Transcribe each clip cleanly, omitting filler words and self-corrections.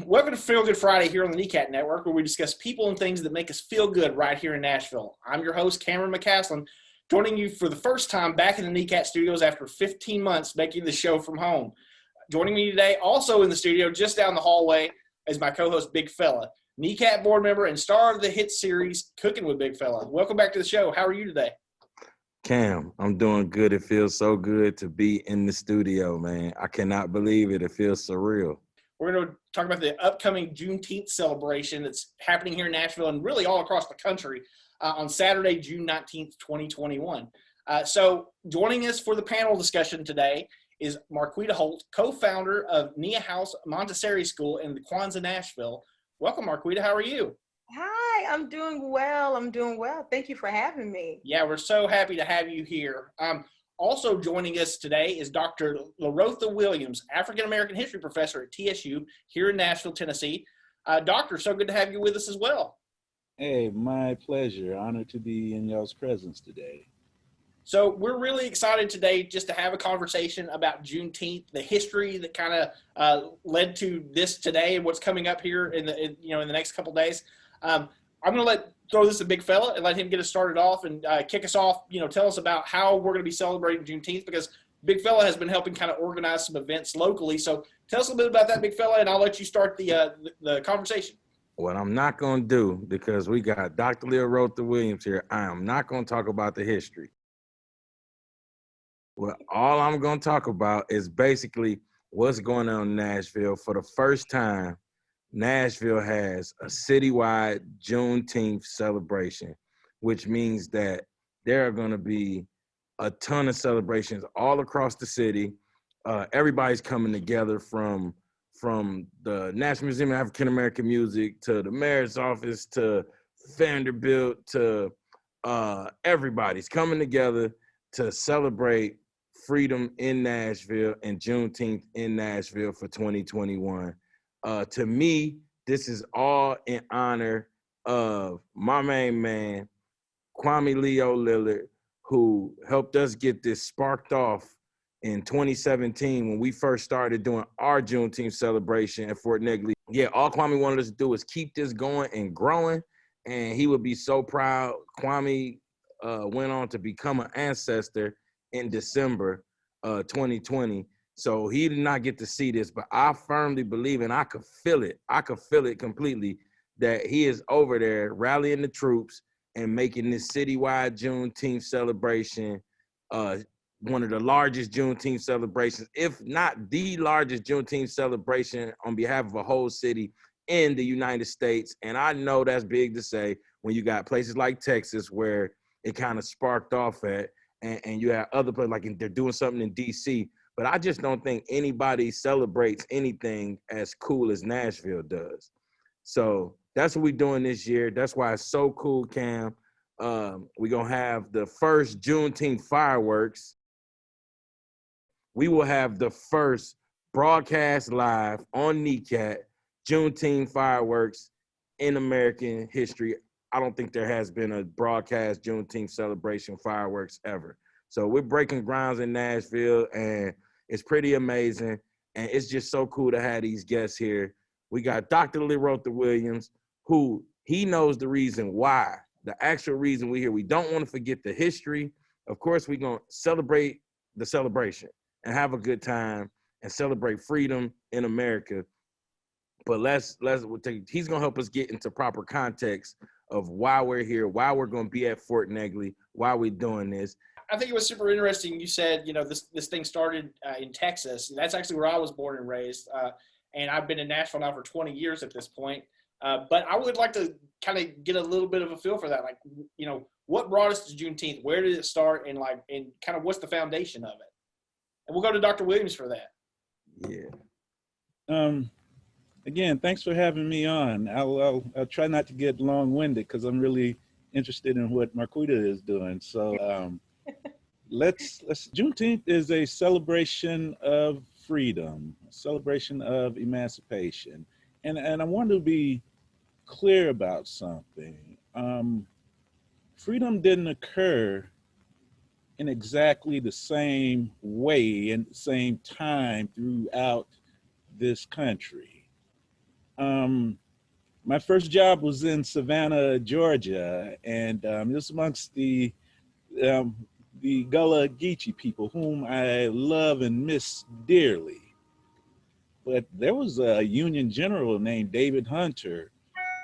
Welcome to Feel Good Friday here on the NECAT Network, where we discuss people and things that make us feel good right here in Nashville. I'm your host, Cameron McCaslin, joining you for the first time back in the NECAT studios after 15 months making the show from home. Joining me today, also in the studio, just down the hallway, is my co-host, Big Fella, NECAT board member and star of the hit series, Cooking with Big Fella. Welcome back to the show. How are you today? Cam, I'm doing good. It feels so good to be in the studio, man. I cannot believe it. It feels surreal. We're going to talk about the upcoming Juneteenth celebration that's happening here in Nashville and really all across the country on Saturday, June 19th, 2021. So joining us for the panel discussion today is Marquita Holt, co-founder of Nia House Montessori School in the Kwanzaa, Nashville. Welcome, Marquita. How are you? Hi, I'm doing well. Thank you for having me. Yeah, we're so happy to have you here. Also joining us today is Dr. LaRotha Williams, African-American history professor at TSU here in Nashville, Tennessee. Doctor, so good to have you with us as well. Hey, my pleasure. Honored to be in y'all's presence today. So we're really excited today just to have a conversation about Juneteenth, the history that kind of led to this today and what's coming up here in the next couple days. I'm going to throw this to Big Fella and let him get us started off and kick us off. Tell us about how we're going to be celebrating Juneteenth, because Big Fella has been helping kind of organize some events locally. So tell us a little bit about that, Big Fella, and I'll let you start the conversation. What I'm not going to do, because we got Dr. LaRotha Williams here, I am not going to talk about the history. Well, all I'm going to talk about is basically what's going on in Nashville. For the first time, Nashville has a citywide Juneteenth celebration, which means that there are going to be a ton of celebrations all across the city. Everybody's coming together from the National Museum of African American Music to the mayor's office to Vanderbilt to everybody's coming together to celebrate freedom in Nashville and Juneteenth in Nashville for 2021. To me, this is all in honor of my main man, Kwame Leo Lillard, who helped us get this sparked off in 2017 when we first started doing our Juneteenth celebration at Fort Negley. Yeah, all Kwame wanted us to do was keep this going and growing, and he would be so proud. Kwame went on to become an ancestor in December 2020. So he did not get to see this, but I firmly believe, and I could feel it. I could feel it completely, that he is over there rallying the troops and making this citywide Juneteenth celebration one of the largest Juneteenth celebrations, if not the largest Juneteenth celebration on behalf of a whole city in the United States. And I know that's big to say when you got places like Texas where it kind of sparked off at, and you have other places like they're doing something in DC. But I just don't think anybody celebrates anything as cool as Nashville does. So that's what we're doing this year. That's why it's so cool, Cam. We're going to have the first Juneteenth fireworks. We will have the first broadcast live on NECAT Juneteenth fireworks in American history. I don't think there has been a broadcast Juneteenth celebration fireworks ever. So we're breaking grounds in Nashville, and it's pretty amazing, and it's just so cool to have these guests here. We got Dr. LaRotha Williams, who he knows the reason why, the actual reason we're here. We don't want to forget the history. Of course, we're going to celebrate the celebration and have a good time and celebrate freedom in America. But he's going to help us get into proper context of why we're here, why we're going to be at Fort Negley, why we're doing this. I think it was super interesting. You said, this thing started in Texas. That's actually where I was born and raised. And I've been in Nashville now for 20 years at this point. But I would like to kind of get a little bit of a feel for that. Like, what brought us to Juneteenth? Where did it start? And kind of what's the foundation of it? And we'll go to Dr. Williams for that. Yeah. Again, thanks for having me on. I'll try not to get long-winded because I'm really interested in what Marquita is doing. So Juneteenth is a celebration of freedom, a celebration of emancipation. And I want to be clear about something. Freedom didn't occur in exactly the same way and the same time throughout this country. My first job was in Savannah, Georgia, and this amongst the Gullah Geechee people, whom I love and miss dearly. But there was a Union general named David Hunter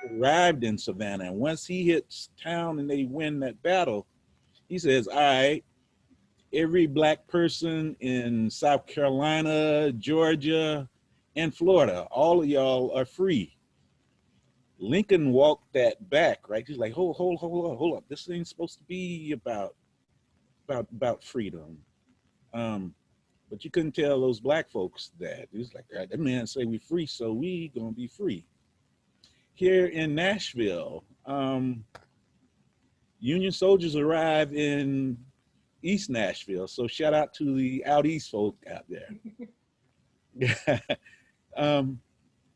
who arrived in Savannah, and once he hits town and they win that battle, he says, all right, every black person in South Carolina, Georgia, and Florida, all of y'all are free. Lincoln walked that back, right? He's like, hold up. This ain't supposed to be about freedom. But you couldn't tell those black folks that. It was like, that man say we free, so we gonna be free. Here in Nashville, Union soldiers arrive in East Nashville. So shout out to the out East folk out there.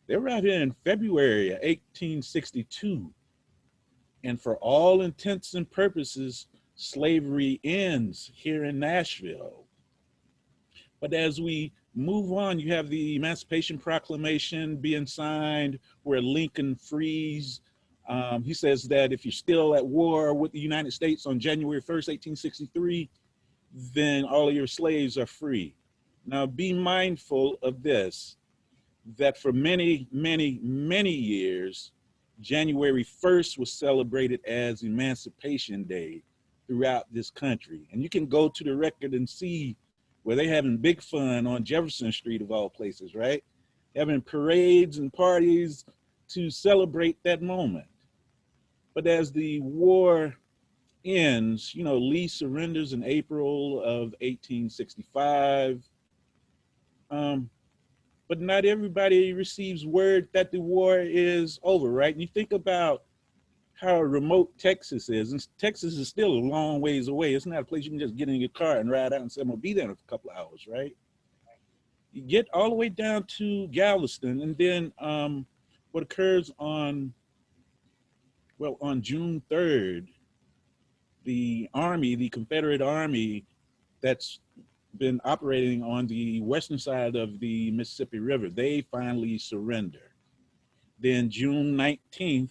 They were out here in February of 1862. And for all intents and purposes, slavery ends here in Nashville. But as we move on, you have the Emancipation Proclamation being signed where Lincoln frees. He says that if you're still at war with the United States on January 1st, 1863, then all of your slaves are free. Now be mindful of this, that for many, many, many years, January 1st was celebrated as Emancipation Day throughout this country. And you can go to the record and see where they're having big fun on Jefferson Street of all places, right? Having parades and parties to celebrate that moment. But as the war ends, you know, Lee surrenders in April of 1865. But not everybody receives word that the war is over, right? And you think about how remote Texas is, and Texas is still a long ways away. It's not a place you can just get in your car and ride out and say, I'm gonna be there in a couple of hours, right? You get all the way down to Galveston, and then what occurs on June 3rd, the Army, the Confederate Army that's been operating on the western side of the Mississippi River, they finally surrender. Then June 19th,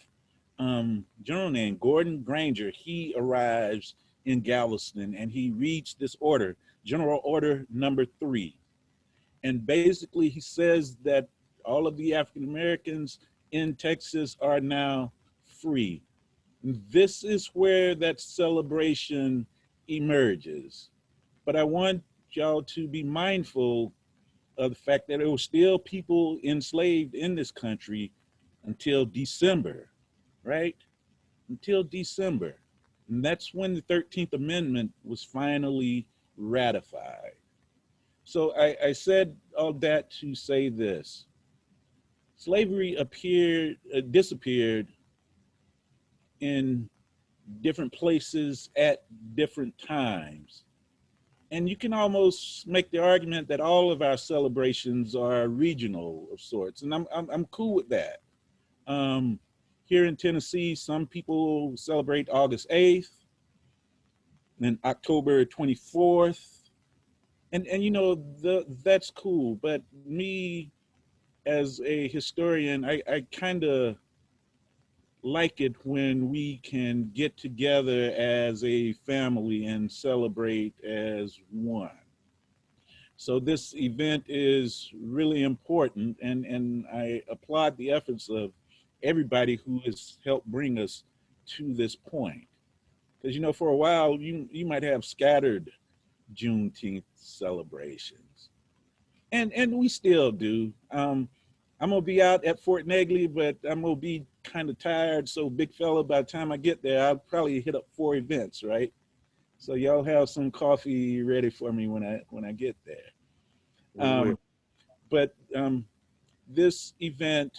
general named Gordon Granger, he arrives in Galveston and he reads this order, General Order Number 3. And basically he says that all of the African Americans in Texas are now free. This is where that celebration emerges. But I want y'all to be mindful of the fact that there were still people enslaved in this country until December, right? Until December. And that's when the 13th Amendment was finally ratified. So I said all that to say this. Slavery disappeared in different places at different times. And you can almost make the argument that all of our celebrations are regional of sorts, and I'm cool with that. Here in Tennessee, some people celebrate August 8th, then October 24th, and you know, that's cool. But me, as a historian, I kind of like it when we can get together as a family and celebrate as one. So this event is really important, and I applaud the efforts of everybody who has helped bring us to this point. Because, you know, for a while, you might have scattered Juneteenth celebrations. And we still do. I'm gonna be out at Fort Negley, but I'm gonna be kind of tired. So big fella, by the time I get there, I'll probably hit up 4 events, right? So y'all have some coffee ready for me when I get there. But this event,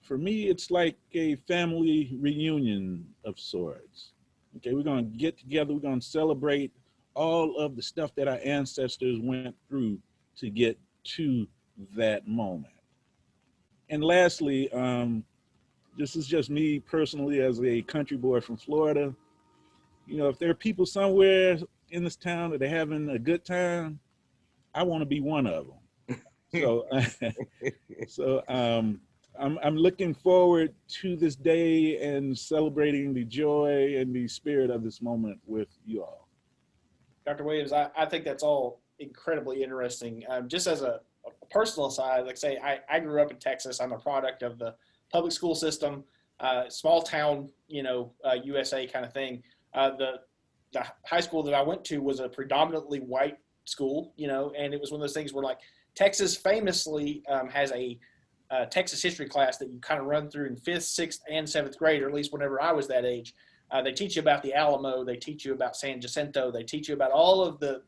for me, it's like a family reunion of sorts. Okay, we're gonna get together, we're gonna celebrate all of the stuff that our ancestors went through to get to that moment. And lastly, this is just me personally as a country boy from Florida. You know, if there are people somewhere in this town that are having a good time, I want to be one of them. So, I'm looking forward to this day and celebrating the joy and the spirit of this moment with you all. Dr. Williams, I think that's all incredibly interesting. Just as a personal side, like say, I grew up in Texas. I'm a product of the public school system, small town, USA kind of thing. The high school that I went to was a predominantly white school, and it was one of those things where like Texas famously has a Texas history class that you kind of run through in 5th, 6th, and 7th grade, or at least whenever I was that age. They teach you about the Alamo. They teach you about San Jacinto. They teach you about all of the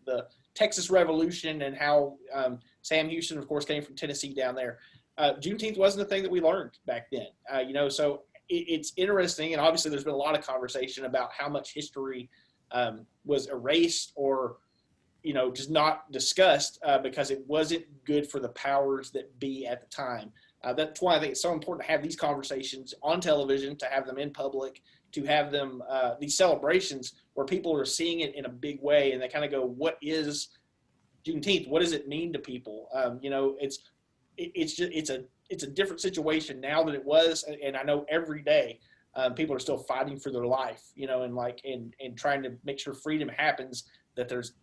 Texas Revolution and how Sam Houston, of course, came from Tennessee down there. Juneteenth wasn't a thing that we learned back then, so it's interesting. And obviously there's been a lot of conversation about how much history was erased or, just not discussed because it wasn't good for the powers that be at the time. That's why I think it's so important to have these conversations on television, to have them in public, to have them, these celebrations where people are seeing it in a big way and they kind of go, what is Juneteenth? What does it mean to people? It's a different situation now than it was. And I know every day people are still fighting for their life, and trying to make sure freedom happens, that there's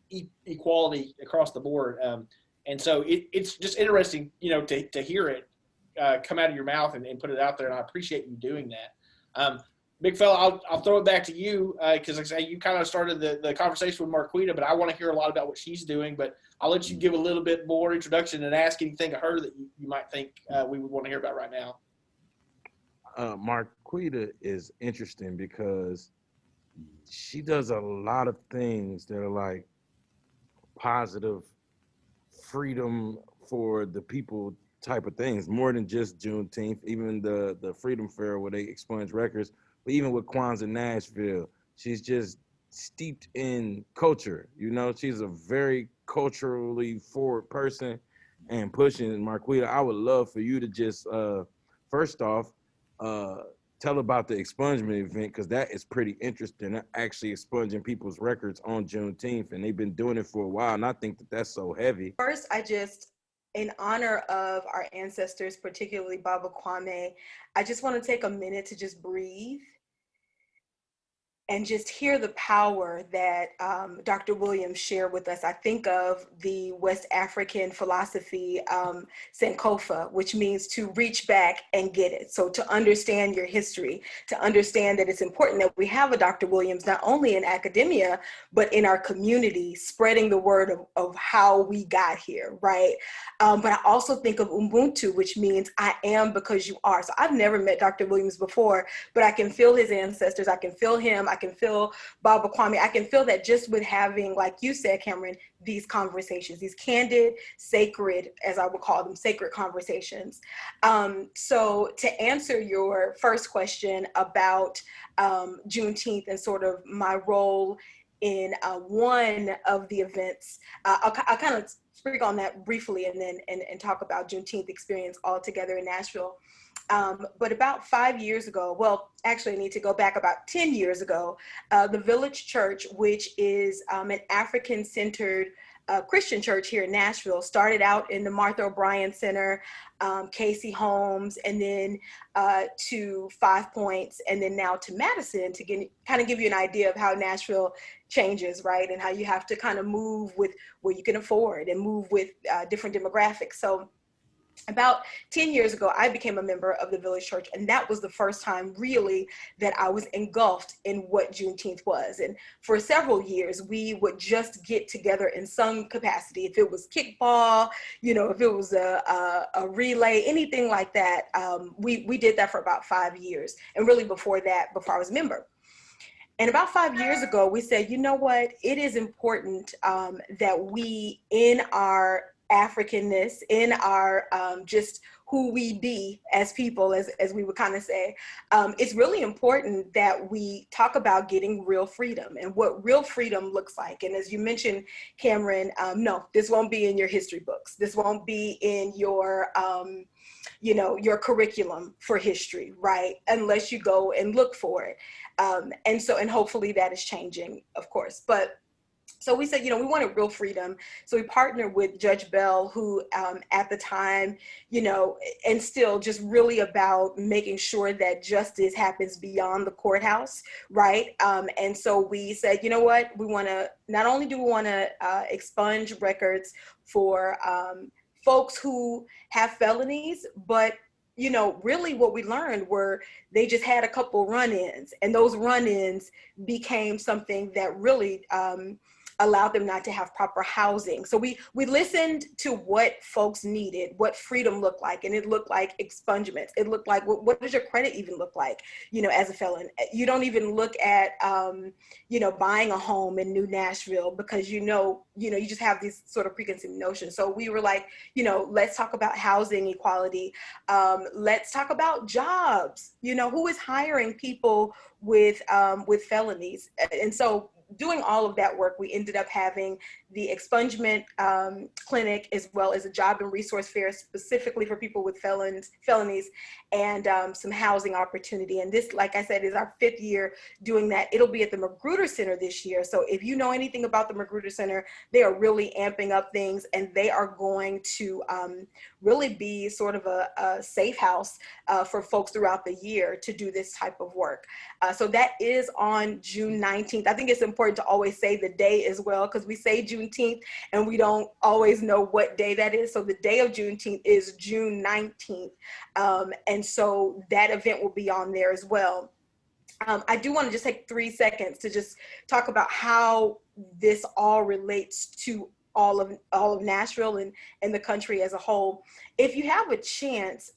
equality across the board. And so it's just interesting, to hear it come out of your mouth and put it out there. And I appreciate you doing that. Big fella, I'll throw it back to you because like I say, you kind of started the conversation with Marquita, but I want to hear a lot about what she's doing. But I'll let you give a little bit more introduction and ask anything of her that you might think we would want to hear about right now. Marquita is interesting because she does a lot of things that are like positive freedom for the people type of things, more than just Juneteenth, even the Freedom Fair where they expunge records. But even with Kwanzaa Nashville, she's just steeped in culture. She's a very culturally forward person and pushing. Marquita, I would love for you to just, first off, tell about the expungement event, because that is pretty interesting. They're actually expunging people's records on Juneteenth, and they've been doing it for a while, and I think that that's so heavy. First, in honor of our ancestors, particularly Baba Kwame, I just want to take a minute to just breathe and just hear the power that Dr. Williams shared with us. I think of the West African philosophy, Sankofa, which means to reach back and get it. So to understand your history, to understand that it's important that we have a Dr. Williams, not only in academia, but in our community, spreading the word of how we got here, right? But I also think of Ubuntu, which means I am because you are. So I've never met Dr. Williams before, but I can feel his ancestors. I can feel him. I can feel Baba Kwame. I can feel that just with having, like you said, Cameron, these conversations, these candid, sacred, as I would call them, sacred conversations. So to answer your first question about Juneteenth and sort of my role in one of the events, I'll kind of speak on that briefly and then and talk about Juneteenth experience all together in Nashville. But about 5 years ago, well, actually I need to go back about 10 years ago, the Village Church, which is an African-centered Christian church here in Nashville, started out in the Martha O'Brien Center, Casey Holmes, and then to 5 Points, and then now to Madison, to kind of give you an idea of how Nashville changes, right? And how you have to kind of move with what you can afford and move with different demographics. So about 10 years ago, I became a member of the Village Church, and that was the first time really that I was engulfed in what Juneteenth was. And for several years, we would just get together in some capacity. If it was kickball, if it was a relay, anything like that, we did that for about 5 years. And really before that, before I was a member. And about 5 years ago, we said, you know what, it is important that we, in our Africanness, in our just who we be as people, as we would kind of say, it's really important that we talk about getting real freedom and what real freedom looks like. And as you mentioned, Cameron, no, this won't be in your history books. This won't be in your your curriculum for history, right? Unless you go and look for it. And hopefully that is changing, of course. But So we said, we wanted real freedom. So we partnered with Judge Bell, who at the time, and still just really about making sure that justice happens beyond the courthouse, right? And so we said, you know what, we want to, not only do we want to expunge records for folks who have felonies, but really what we learned were they just had a couple run-ins, and those run-ins became something that really allowed them not to have proper housing. So we listened to what folks needed, what freedom looked like, and it looked like expungements. It looked like, what does your credit even look like, as a felon? You don't even look at, buying a home in New Nashville because, you just have these sort of preconceived notions. So we were like, let's talk about housing equality. Let's talk about jobs. Who is hiring people with felonies? And so doing all of that work, we ended up having the expungement clinic, as well as a job and resource fair specifically for people with felonies, and some housing opportunity. And this, like I said, is our 5th year doing that. It'll be at the Magruder Center this year. So if you know anything about the Magruder Center, they are really amping up things, and they are going to really be sort of a safe house for folks throughout the year to do this type of work. So that is on June 19th. I think it's important to always say the day as well, because we say Juneteenth and we don't always know what day that is. So the day of Juneteenth is June 19th. And so that event will be on there as well. I do want to just take 3 seconds to just talk about how this all relates to all of Nashville and the country as a whole. If you have a chance,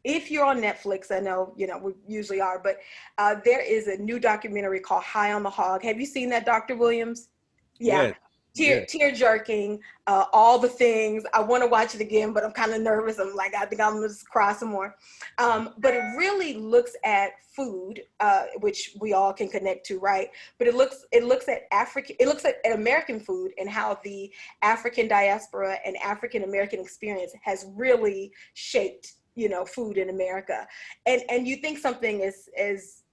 if you're on Netflix, I know, we usually are, but there is a new documentary called High on the Hog. Have you seen that, Dr. Williams? Yeah. Yes. Tear jerking, all the things. I want to watch it again, but I'm kind of nervous. I'm like, I think I'm going to cry some more. But it really looks at food, which we all can connect to, right? But it looks at American food and how the African diaspora and African American experience has really shaped food in America. And you think something as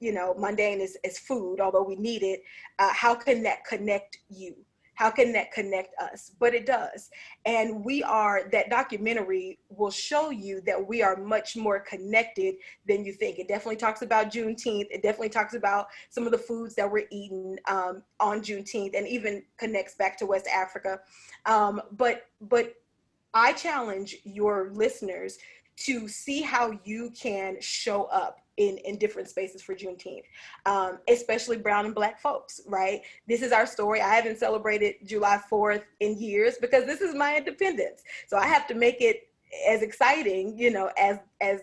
mundane as food, although we need it, how can that connect you? How can that connect us? But it does. And that documentary will show you that we are much more connected than you think. It definitely talks about Juneteenth. It definitely talks about some of the foods that we're eating on Juneteenth, and even connects back to West Africa. But I challenge your listeners to see how you can show up in different spaces for Juneteenth, especially brown and Black folks, right? This is our story. I haven't celebrated July 4th in years because this is my independence. So I have to make it as exciting, as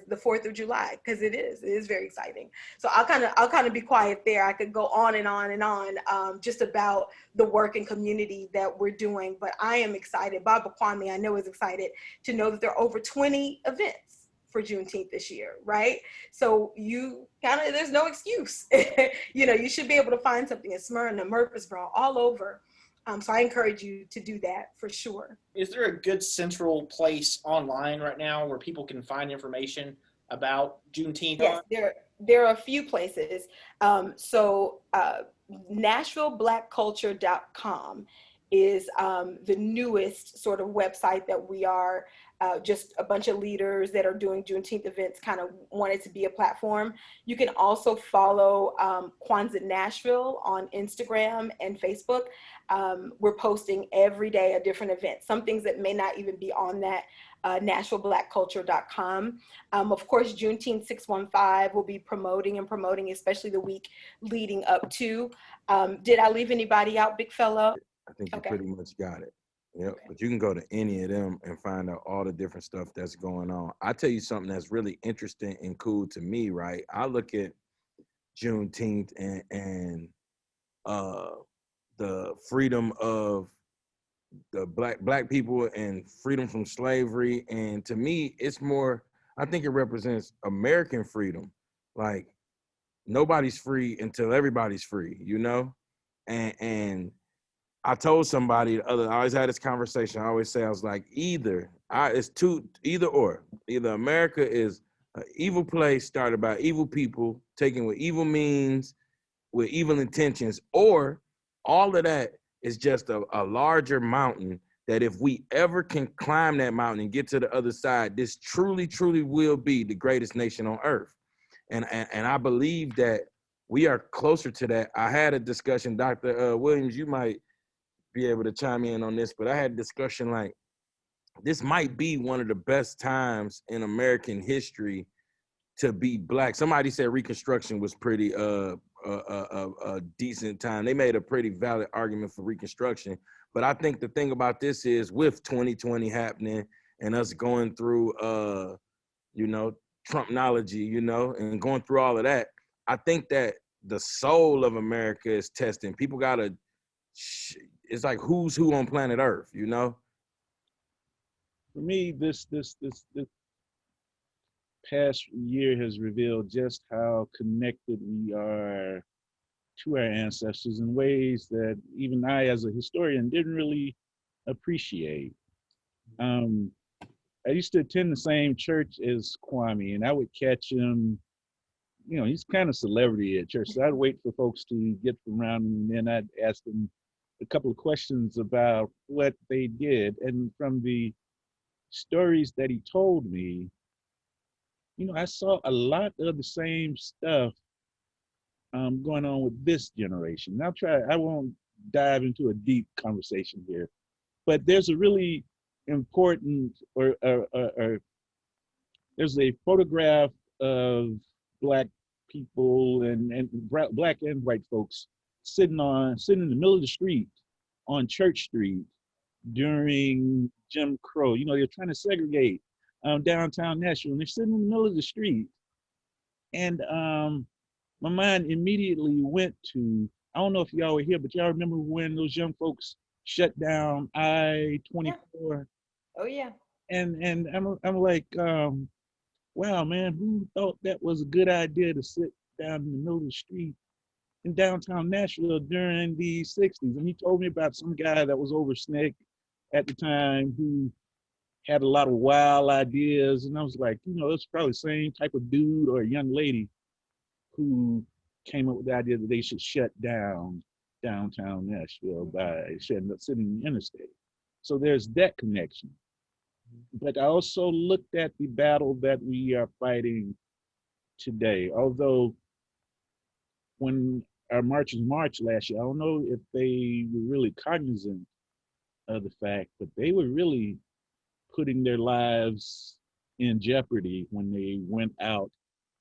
the 4th of July, because it is very exciting. So I'll kind of be quiet there. I could go on and on and on, just about the work and community that we're doing. But I am excited. Baba Kwame, I know, is excited to know that there are over 20 events for Juneteenth this year, right? So there's no excuse. You should be able to find something in Smyrna, Murfreesboro, all over. So I encourage you to do that for sure. Is there a good central place online right now where people can find information about Juneteenth? Yes, there are a few places. So NashvilleBlackCulture.com is the newest sort of website that we are just a bunch of leaders that are doing Juneteenth events kind of wanted to be a platform. You can also follow Kwanzaa Nashville on Instagram and Facebook. We're posting every day a different event, some things that may not even be on that NashvilleBlackCulture.com. Of course, Juneteenth 615 will be promoting, especially the week leading up to. Did I leave anybody out, big fella? I think you pretty much got it. Yep. Okay. But you can go to any of them and find out all the different stuff that's going on. I tell you something that's really interesting and cool to me, right? I look at Juneteenth and the freedom of the black people and freedom from slavery. And to me, it's more, I think it represents American freedom. Like, nobody's free until everybody's free, And I told somebody I always had this conversation. I always say, I was like, either or. Either America is an evil place started by evil people, taken with evil means, with evil intentions, or all of that is just a larger mountain that if we ever can climb that mountain and get to the other side, this truly, truly will be the greatest nation on earth. And I believe that we are closer to that. I had a discussion, Dr. Williams, you might be able to chime in on this, but I had a discussion like, this might be one of the best times in American history to be Black. Somebody said Reconstruction was pretty a decent time. They made a pretty valid argument for Reconstruction. But I think the thing about this is, with 2020 happening and us going through Trumpnology, and going through all of that, I think that the soul of America is testing. People gotta, it's like who's who on planet Earth, For me, this past year has revealed just how connected we are to our ancestors in ways that even I, as a historian, didn't really appreciate. I used to attend the same church as Kwame, and I would catch him. He's kind of celebrity at church, so I'd wait for folks to get around him, and then I'd ask them a couple of questions about what they did. And from the stories that he told me, I saw a lot of the same stuff going on with this generation. I won't dive into a deep conversation here, but there's a really important, or there's a photograph of Black people and Black and white folks sitting in the middle of the street on Church Street during Jim Crow. They're trying to segregate downtown Nashville, and they're sitting in the middle of the street. And my mind immediately went to, I don't know if y'all were here, but y'all remember when those young folks shut down I-24? Oh yeah. And I'm like, wow, man, who thought that was a good idea to sit down in the middle of the street in downtown Nashville during the 60s? And he told me about some guy that was over SNCC at the time who had a lot of wild ideas. And I was like, it's probably the same type of dude or a young lady who came up with the idea that they should shut down downtown Nashville by sitting in the interstate. So there's that connection. But I also looked at the battle that we are fighting today. Although when our marchers marched last year, I don't know if they were really cognizant of the fact, but they were really putting their lives in jeopardy when they went out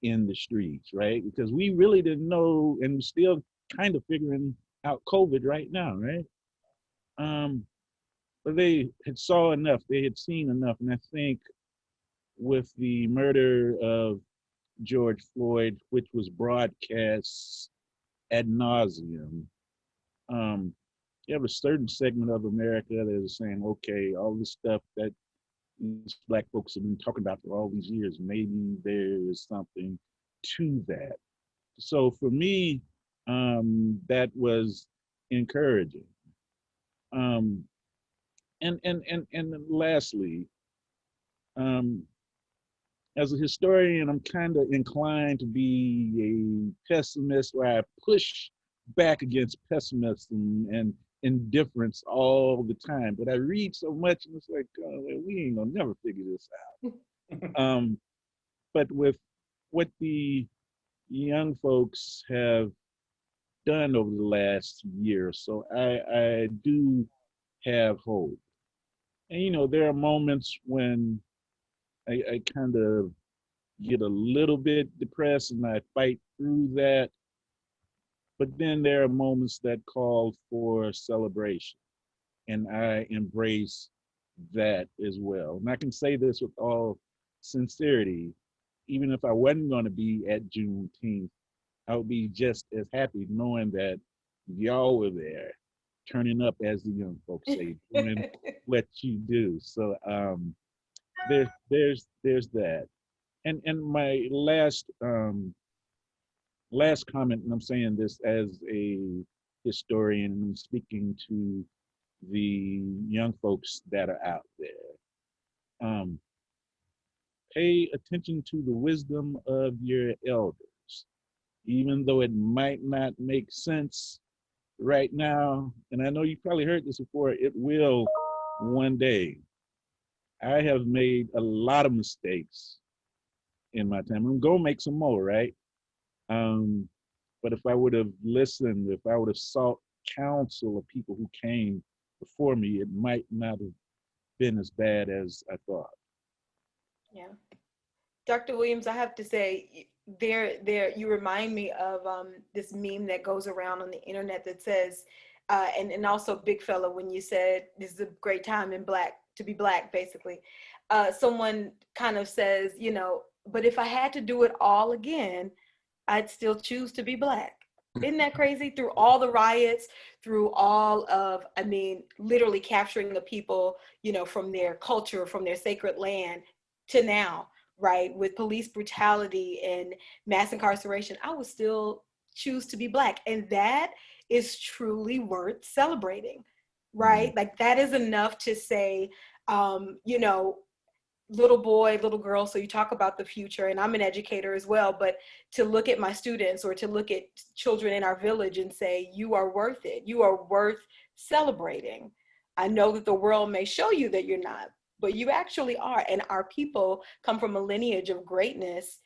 in the streets, right? Because we really didn't know, and we're still kind of figuring out COVID right now, right? But they had saw enough, they had seen enough, and I think with the murder of George Floyd, which was broadcast ad nauseum, you have a certain segment of America that is saying, okay, all this stuff that these Black folks have been talking about for all these years, maybe there is something to that. So for me, that was encouraging. And lastly, as a historian, I'm kind of inclined to be a pessimist, where I push back against pessimism and indifference all the time. But I read so much, and it's like, oh, well, we ain't gonna never figure this out. But with what the young folks have done over the last year or so, I do have hope. And there are moments when I kind of get a little bit depressed and I fight through that. But then there are moments that call for celebration, and I embrace that as well. And I can say this with all sincerity, even if I wasn't going to be at Juneteenth, I would be just as happy knowing that y'all were there, turning up, as the young folks say, doing what you do. So there's that. And my last comment, and I'm saying this as a historian, and I'm speaking to the young folks that are out there. Pay attention to the wisdom of your elders. Even though it might not make sense right now, and I know you probably heard this before, it will one day. I have made a lot of mistakes in my time. I'm gonna make some more, right? Um, but if I would have listened, if I would have sought counsel of people who came before me, it might not have been as bad as I thought. Yeah. Dr. Williams, I have to say, you remind me of this meme that goes around on the internet that says, and also Big Fella, when you said this is a great time to be black, basically. Someone kind of says, but if I had to do it all again, I'd still choose to be black. Isn't that crazy? Through all the riots, through all of, literally capturing the people, from their culture, from their sacred land to now, right? With police brutality and mass incarceration, I would still choose to be black. And that is truly worth celebrating, right? Mm-hmm. Like that is enough to say, little boy, little girl. So you talk about the future, and I'm an educator as well, but to look at my students or to look at children in our village and say, you are worth it. You are worth celebrating. I know that the world may show you that you're not, but you actually are. And our people come from a lineage of greatness.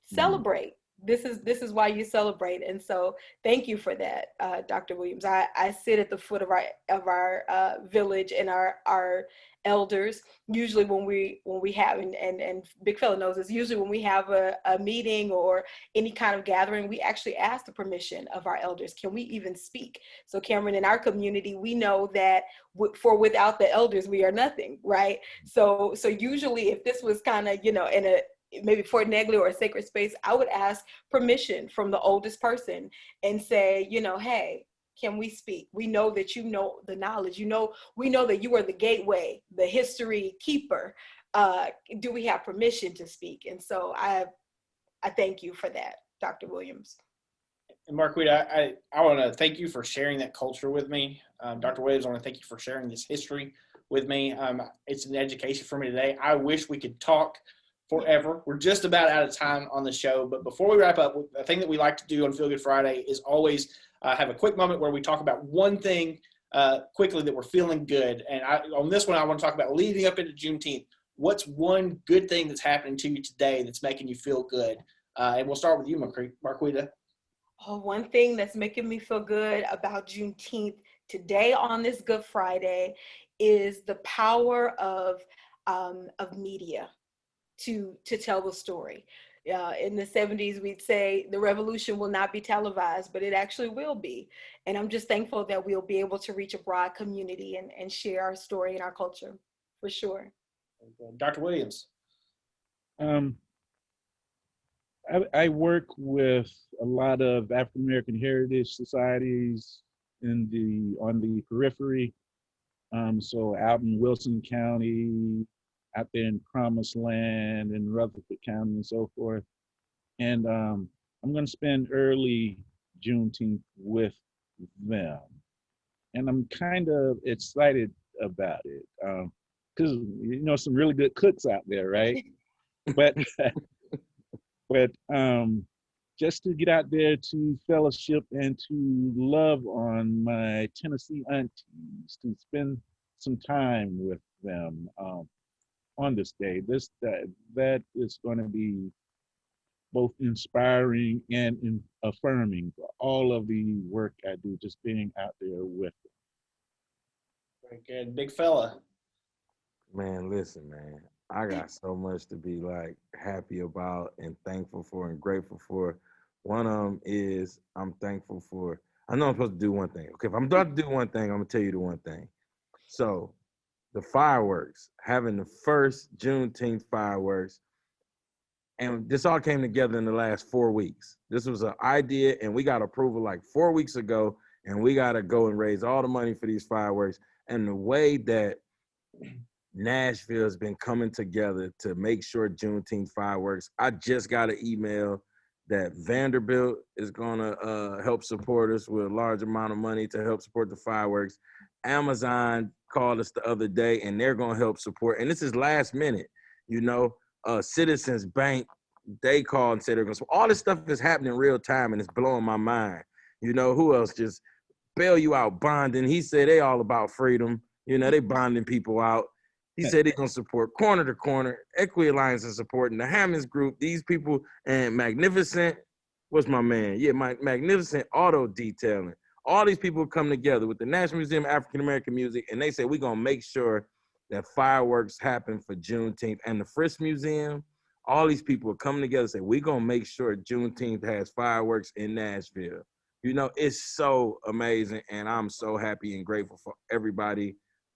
Celebrate. This is why you celebrate. And so thank you for that, Dr. Williams. I sit at the foot of our village and our elders. Usually when we have, and Big Fella knows this, usually when we have a meeting or any kind of gathering, we actually ask the permission of our elders. Can we even speak? So Cameron, in our community, we know that without the elders, we are nothing, right? So usually if this was kind of, in a maybe Fort Negley or a sacred space, I would ask permission from the oldest person and say, hey, can we speak? We know that you know the knowledge, we know that you are the gateway, the history keeper. Do we have permission to speak? And so I thank you for that, Dr. Williams. And Marquita, I want to thank you for sharing that culture with me. Dr. Williams, I want to thank you for sharing this history with me. It's an education for me today. I wish we could talk forever. We're just about out of time on the show, but before we wrap up, the thing that we like to do on Feel Good Friday is always have a quick moment where we talk about one thing quickly that we're feeling good. And on this one, I want to talk about leading up into Juneteenth. What's one good thing that's happening to you today that's making you feel good? And we'll start with you, Marquita. Oh, one thing that's making me feel good about Juneteenth today on this Good Friday is the power of media to tell the story. In the 70s, we'd say the revolution will not be televised, but it actually will be. And I'm just thankful that we'll be able to reach a broad community and share our story and our culture, for sure. Dr. Williams. I work with a lot of African American heritage societies on the periphery. So out in Wilson County, out there in Promised Land and Rutherford County and so forth. And I'm going to spend early Juneteenth with them. And I'm kind of excited about it because, some really good cooks out there, right? but just to get out there to fellowship and to love on my Tennessee aunties, to spend some time with them on this day. That is going to be both inspiring and affirming for all of the work I do, just being out there with them. Very good. Big Fella. Man, listen, man. I got so much to be like happy about and thankful for and grateful for. One of them is I'm thankful for, I know I'm supposed to do one thing. Okay, if I'm about to do one thing, I'm gonna tell you the one thing. So the fireworks, having the first Juneteenth fireworks, and this all came together in the last 4 weeks. This was an idea, and we got approval like 4 weeks ago, and we got to go and raise all the money for these fireworks. And the way that Nashville has been coming together to make sure Juneteenth fireworks, I just got an email that Vanderbilt is going to help support us with a large amount of money to help support the fireworks. Amazon called us the other day, and they're going to help support. And this is last minute, Citizens Bank, they called and said they're going to support. All this stuff is happening in real time, and it's blowing my mind. Who else? Just bail you out bonding. He said they all about freedom. You know, they bonding people out. He said they're going to support Corner to Corner. Equity Alliance is supporting the Hammonds Group. These people, and Magnificent, what's my man? Yeah, Magnificent Auto Detailing. All these people come together with the National Museum of African American Music, and they say we're going to make sure that fireworks happen for Juneteenth. And the Frisk Museum, all these people are coming together and say, we're going to make sure Juneteenth has fireworks in Nashville. You know, it's so amazing, and I'm so happy and grateful for everybody,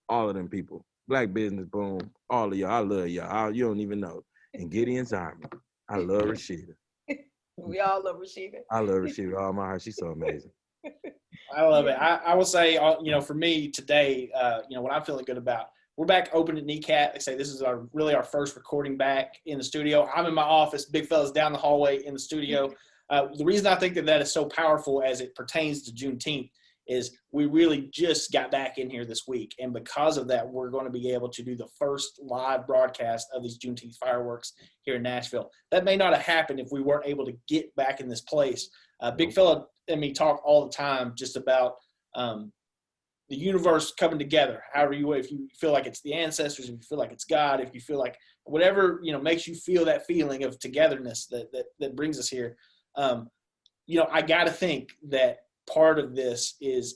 all of them people. Black Business Boom, all of y'all. I love y'all. You don't even know. And Gideon's Army. I love Rashida. We all love Rashida. I love Rashida with all my heart. She's so amazing. I love it. I will say, you know, for me today, you know, what I'm feeling good about, we're back open at NECAT. They say this is really our first recording back in the studio. I'm in my office. Big fella's down the hallway in the studio. The reason I think that is so powerful as it pertains to Juneteenth is we really just got back in here this week. And because of that, we're going to be able to do the first live broadcast of these Juneteenth fireworks here in Nashville. That may not have happened if we weren't able to get back in this place. Big fella and me talk all the time just about the universe coming together. However if you feel like it's the ancestors, if you feel like it's God, if you feel like whatever, you know, makes you feel that feeling of togetherness that brings us here. You know, I got to think that part of this is,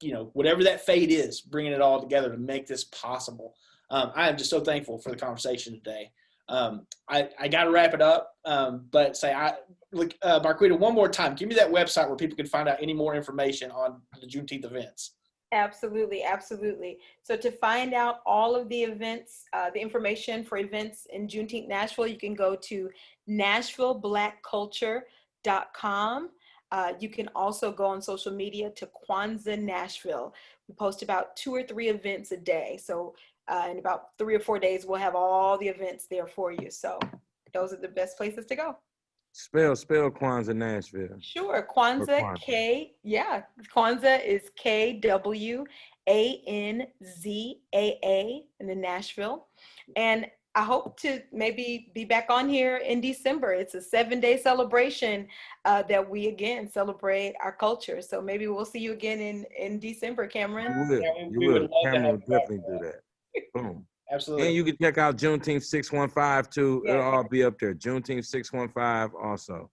you know, whatever that fate is, bringing it all together to make this possible. I am just so thankful for the conversation today. I got to wrap it up, but Marquita, one more time, give me that website where people can find out any more information on the Juneteenth events. Absolutely, absolutely. So to find out all of the events, the information for events in Juneteenth Nashville, you can go to NashvilleBlackCulture.com. You can also go on social media to Kwanzaa Nashville. We post about 2 or 3 events a day. So in about 3 or 4 days, we'll have all the events there for you. So those are the best places to go. Spell Kwanzaa Nashville. Sure. Kwanzaa, Kwanzaa is KWANZAA in the Nashville. And I hope to maybe be back on here in December. It's a 7-day celebration that we again celebrate our culture. So maybe we'll see you again in December, Cameron. You will. Cameron will definitely do that. Boom. Absolutely. And you can check out Juneteenth 615 too. Yeah. It'll all be up there. Juneteenth 615 also.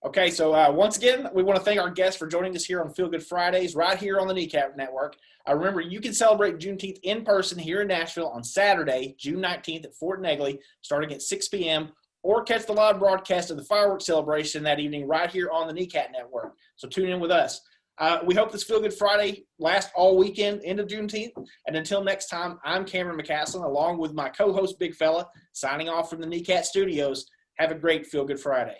Okay, so once again, we want to thank our guests for joining us here on Feel Good Fridays, right here on the NECAT Network. Remember, you can celebrate Juneteenth in person here in Nashville on Saturday, June 19th at Fort Negley, starting at 6 p.m., or catch the live broadcast of the fireworks celebration that evening right here on the NECAT Network. So tune in with us. We hope this Feel Good Friday lasts all weekend into Juneteenth. And until next time, I'm Cameron McCaslin, along with my co-host, Big Fella, signing off from the NECAT studios. Have a great Feel Good Friday.